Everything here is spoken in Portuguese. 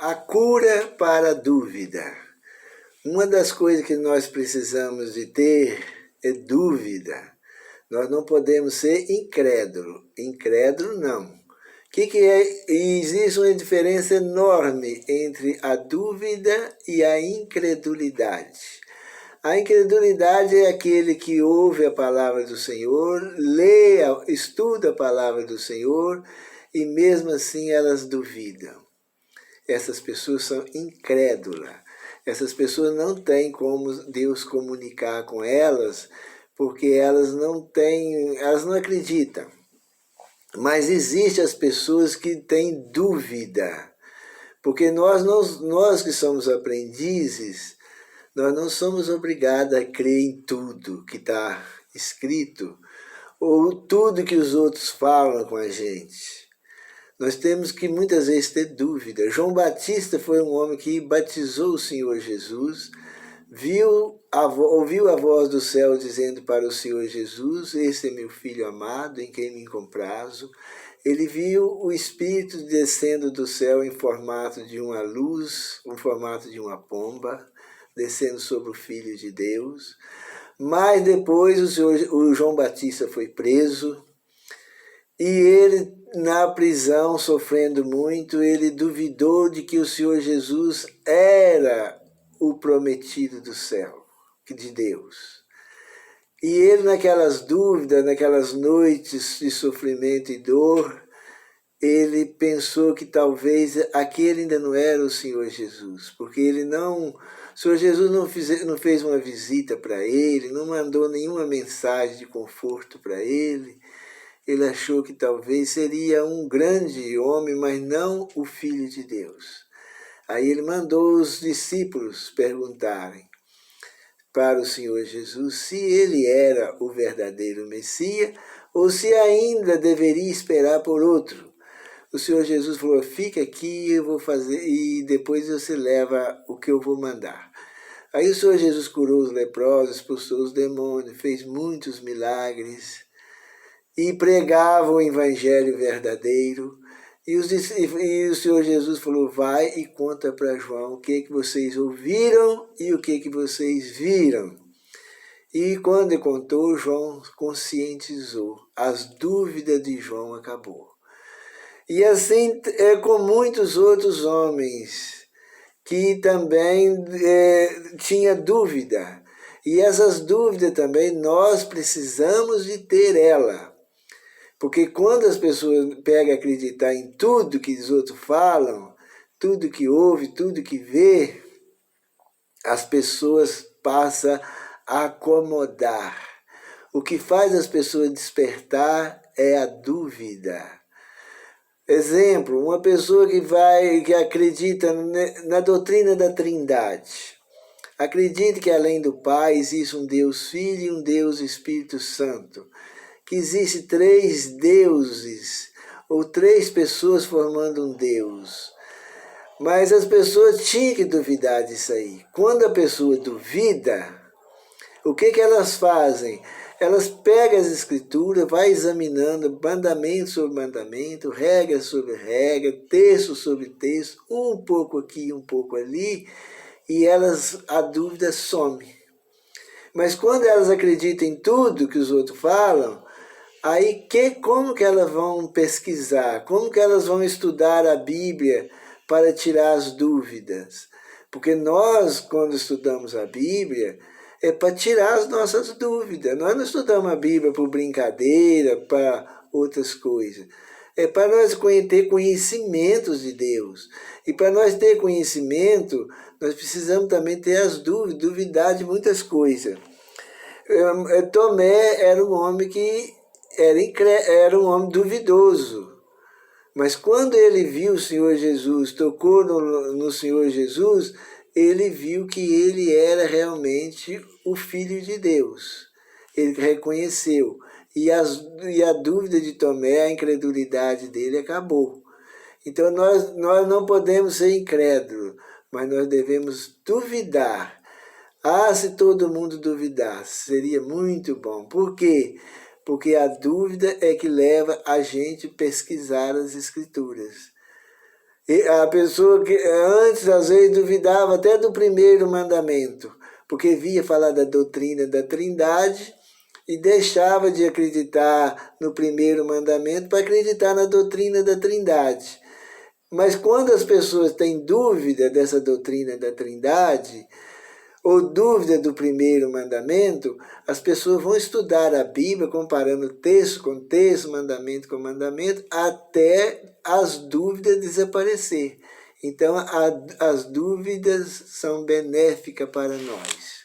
A cura para a dúvida. Uma das coisas que nós precisamos de ter é dúvida. Nós não podemos ser incrédulo. Incrédulo não. O que é? Existe uma diferença enorme entre a dúvida e a incredulidade. A incredulidade é aquele que ouve a palavra do Senhor, lê, estuda a palavra do Senhor e mesmo assim elas duvidam. Essas pessoas são incrédulas. Essas pessoas não têm como Deus comunicar com elas, porque elas não acreditam. Mas existem as pessoas que têm dúvida, porque nós que somos aprendizes, nós não somos obrigados a crer em tudo que está escrito, ou tudo que os outros falam com a gente. Nós temos que muitas vezes ter dúvida. João Batista foi um homem que batizou o Senhor Jesus, ouviu a voz do céu dizendo para o Senhor Jesus: "Esse é meu filho amado, em quem me comprazo." Ele viu o Espírito descendo do céu em formato de uma luz, em formato de uma pomba, descendo sobre o Filho de Deus. Mas depois o João Batista foi preso, e ele, na prisão, sofrendo muito, ele duvidou de que o Senhor Jesus era o prometido do céu, de Deus. E ele, naquelas dúvidas, naquelas noites de sofrimento e dor, ele pensou que talvez aquele ainda não era o Senhor Jesus, porque o Senhor Jesus não fez uma visita para ele, não mandou nenhuma mensagem de conforto para ele. Ele achou que talvez seria um grande homem, mas não o Filho de Deus. Aí ele mandou os discípulos perguntarem para o Senhor Jesus se ele era o verdadeiro Messias ou se ainda deveria esperar por outro. O Senhor Jesus falou: "Fica aqui, eu vou fazer, e depois você leva o que eu vou mandar." Aí o Senhor Jesus curou os leprosos, expulsou os demônios, fez muitos milagres e pregava o evangelho verdadeiro. E o Senhor Jesus falou: "Vai e conta para João o que vocês ouviram e o que vocês viram." E quando ele contou, João conscientizou. As dúvidas de João acabou. E assim é com muitos outros homens que também tinha dúvida. E essas dúvidas também nós precisamos de ter ela. Porque quando as pessoas pegam a acreditar em tudo que os outros falam, tudo que ouve, tudo que vê, as pessoas passam a acomodar. O que faz as pessoas despertar é a dúvida. Exemplo, uma pessoa que acredita na doutrina da Trindade. Acredita que além do Pai existe um Deus Filho e um Deus Espírito Santo. Que existe 3 deuses, ou 3 pessoas formando um Deus. Mas as pessoas tinham que duvidar disso aí. Quando a pessoa duvida, o que elas fazem? Elas pegam as escrituras, vai examinando mandamento sobre mandamento, regra sobre regra, texto sobre texto, um pouco aqui, um pouco ali, e a dúvida some. Mas quando elas acreditam em tudo que os outros falam, aí como que elas vão pesquisar? Como que elas vão estudar a Bíblia para tirar as dúvidas? Porque nós, quando estudamos a Bíblia, é para tirar as nossas dúvidas. Nós não estudamos a Bíblia por brincadeira, para outras coisas. É para nós ter conhecimentos de Deus. E para nós ter conhecimento, nós precisamos também ter as dúvidas, duvidar de muitas coisas. Tomé era um homem que era um homem duvidoso. Mas quando ele viu o Senhor Jesus, tocou no Senhor Jesus, ele viu que ele era realmente o Filho de Deus. Ele reconheceu. E a dúvida de Tomé, a incredulidade dele acabou. Então nós não podemos ser incrédulos, mas nós devemos duvidar. Se todo mundo duvidasse, seria muito bom. Por quê? Porque a dúvida é que leva a gente a pesquisar as Escrituras. E a pessoa que antes, às vezes, duvidava até do primeiro mandamento, porque via falar da doutrina da Trindade e deixava de acreditar no primeiro mandamento para acreditar na doutrina da Trindade. Mas quando as pessoas têm dúvida dessa doutrina da Trindade, ou dúvida do primeiro mandamento, as pessoas vão estudar a Bíblia, comparando texto com texto, mandamento com mandamento, até as dúvidas desaparecer. Então, as dúvidas são benéficas para nós.